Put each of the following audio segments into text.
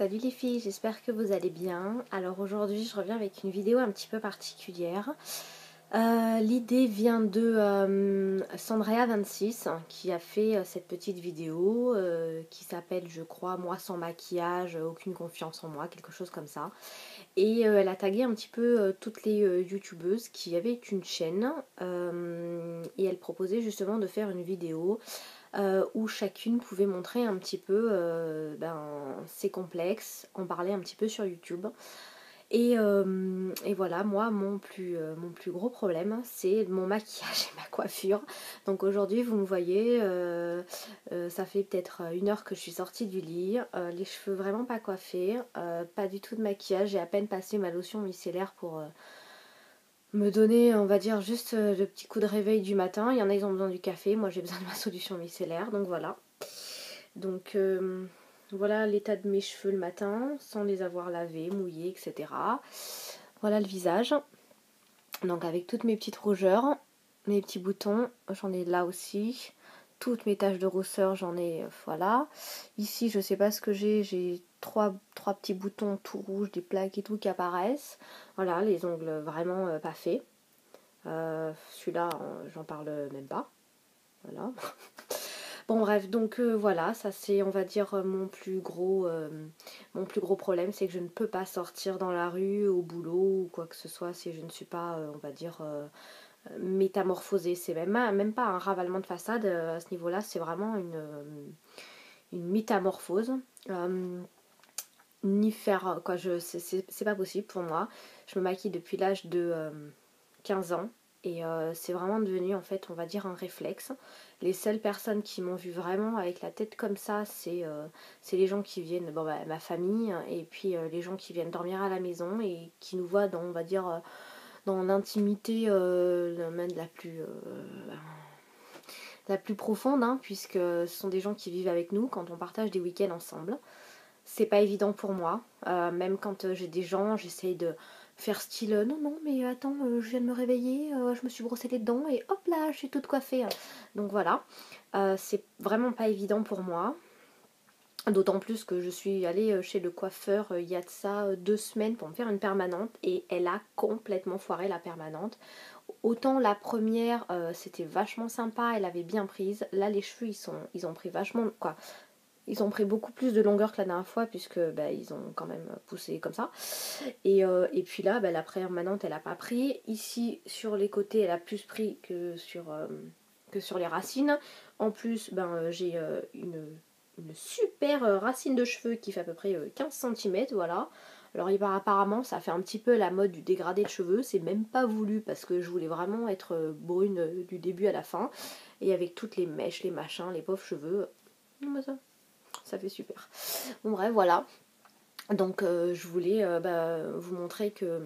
Salut les filles, j'espère que vous allez bien. Alors aujourd'hui je reviens avec une vidéo un petit peu particulière. L'idée vient de Sandrea26 qui a fait cette petite vidéo qui s'appelle je crois moi sans maquillage, aucune confiance en moi, quelque chose comme ça. Et elle a tagué un petit peu toutes les youtubeuses qui avaient une chaîne et elle proposait justement de faire une vidéo où chacune pouvait montrer un petit peu ses complexes, en parler un petit peu sur YouTube. Et voilà, moi mon plus gros problème c'est mon maquillage et ma coiffure. Donc aujourd'hui vous me voyez, ça fait peut-être 1 heure que je suis sortie du lit, les cheveux vraiment pas coiffés, pas du tout de maquillage, j'ai à peine passé ma lotion micellaire pour me donner, on va dire, juste le petit coup de réveil du matin. Il y en a, ils ont besoin du café, moi j'ai besoin de ma solution micellaire, donc voilà. Donc voilà l'état de mes cheveux le matin, sans les avoir lavés, mouillés, etc. Voilà le visage. Donc avec toutes mes petites rougeurs, mes petits boutons, j'en ai là aussi. Toutes mes taches de rousseur, j'en ai, voilà. Ici, je sais pas ce que j'ai trois petits boutons tout rouges, des plaques et tout qui apparaissent. Voilà, les ongles vraiment pas faits. Celui-là, j'en parle même pas. Voilà. Bon bref, donc voilà, ça c'est on va dire mon plus gros problème, c'est que je ne peux pas sortir dans la rue, au boulot ou quoi que ce soit si je ne suis pas, on va dire, métamorphosée. C'est même pas un ravalement de façade à ce niveau-là, c'est vraiment une métamorphose. Ni faire quoi, c'est pas possible pour moi. Je me maquille depuis l'âge de 15 ans. Et c'est vraiment devenu en fait on va dire un réflexe. Les seules personnes qui m'ont vu vraiment avec la tête comme ça c'est les gens qui viennent, bon, ma famille et puis les gens qui viennent dormir à la maison et qui nous voient dans on va dire dans l'intimité même la plus profonde hein, puisque ce sont des gens qui vivent avec nous quand on partage des week-ends ensemble. C'est pas évident pour moi, même quand j'ai des gens j'essaye de faire style non non mais attends je viens de me réveiller, je me suis brossé les dents et hop là je suis toute coiffée. Donc voilà, c'est vraiment pas évident pour moi. D'autant plus que je suis allée chez le coiffeur il y a de ça 2 semaines pour me faire une permanente et elle a complètement foiré la permanente. Autant la première c'était vachement sympa, elle avait bien prise. Là les cheveux ils ont pris vachement quoi. Ils ont pris beaucoup plus de longueur que la dernière fois puisque ils ont quand même poussé comme ça. Et puis là, la permanente, elle n'a pas pris. Ici, sur les côtés, elle a plus pris que sur les racines. En plus, j'ai une super racine de cheveux qui fait à peu près 15 cm, voilà. Alors apparemment, ça fait un petit peu la mode du dégradé de cheveux. C'est même pas voulu parce que je voulais vraiment être brune du début à la fin. Et avec toutes les mèches, les machins, les pauvres cheveux. Ça fait super. Bon bref, voilà. Donc je voulais vous montrer que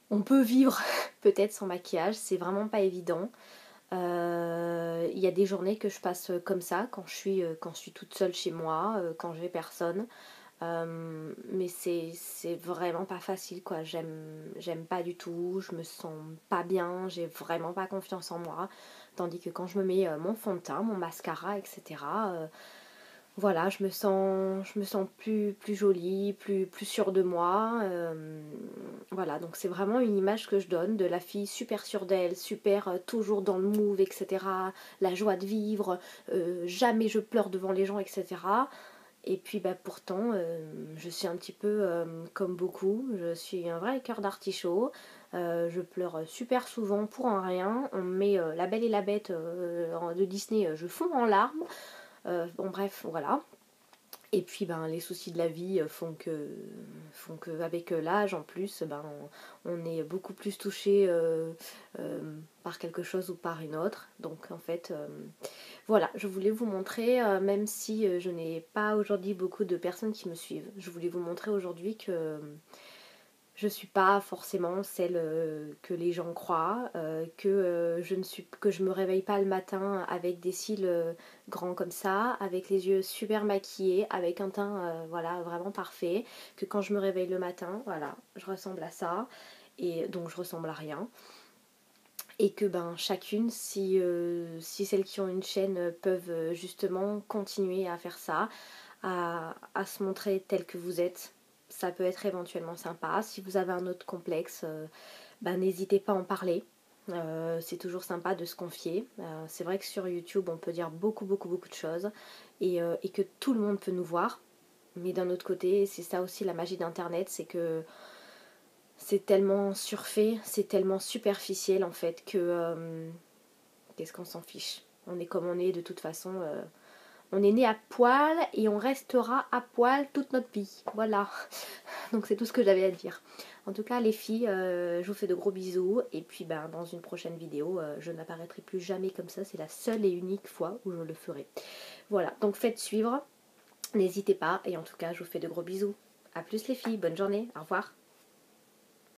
on peut vivre peut-être sans maquillage, c'est vraiment pas évident. Il y a des journées que je passe comme ça quand je suis toute seule chez moi, quand je vais personne. Mais c'est vraiment pas facile quoi. J'aime pas du tout, je me sens pas bien, j'ai vraiment pas confiance en moi. Tandis que quand je me mets mon fond de teint, mon mascara, etc. Voilà, je me sens plus jolie, plus sûre de moi. Voilà, donc c'est vraiment une image que je donne de la fille super sûre d'elle, super toujours dans le move, etc. La joie de vivre, jamais je pleure devant les gens, etc. Et puis pourtant, je suis un petit peu comme beaucoup, je suis un vrai cœur d'artichaut. Je pleure super souvent pour un rien. On me met La Belle et la Bête de Disney, je fonds en larmes. Bon bref, voilà. Et puis les soucis de la vie font que avec l'âge en plus, on est beaucoup plus touché par quelque chose ou par une autre. Donc en fait, voilà, je voulais vous montrer, même si je n'ai pas aujourd'hui beaucoup de personnes qui me suivent, je voulais vous montrer aujourd'hui que je suis pas forcément celle que les gens croient, que je me réveille pas le matin avec des cils grands comme ça, avec les yeux super maquillés, avec un teint voilà vraiment parfait, que quand je me réveille le matin, voilà, je ressemble à ça et donc je ressemble à rien. Et que chacune, si celles qui ont une chaîne peuvent justement continuer à faire ça, à se montrer tel que vous êtes. Ça peut être éventuellement sympa. Si vous avez un autre complexe, n'hésitez pas à en parler. C'est toujours sympa de se confier. C'est vrai que sur YouTube, on peut dire beaucoup de choses et que tout le monde peut nous voir. Mais d'un autre côté, c'est ça aussi la magie d'Internet, c'est que c'est tellement surfait, c'est tellement superficiel en fait que qu'est-ce qu'on s'en fiche. On est comme on est de toute façon. On est né à poil et on restera à poil toute notre vie. Voilà. Donc c'est tout ce que j'avais à dire. En tout cas les filles, je vous fais de gros bisous. Et puis dans une prochaine vidéo, je n'apparaîtrai plus jamais comme ça. C'est la seule et unique fois où je le ferai. Voilà, donc faites suivre. N'hésitez pas. Et en tout cas, je vous fais de gros bisous. A plus les filles, bonne journée, au revoir.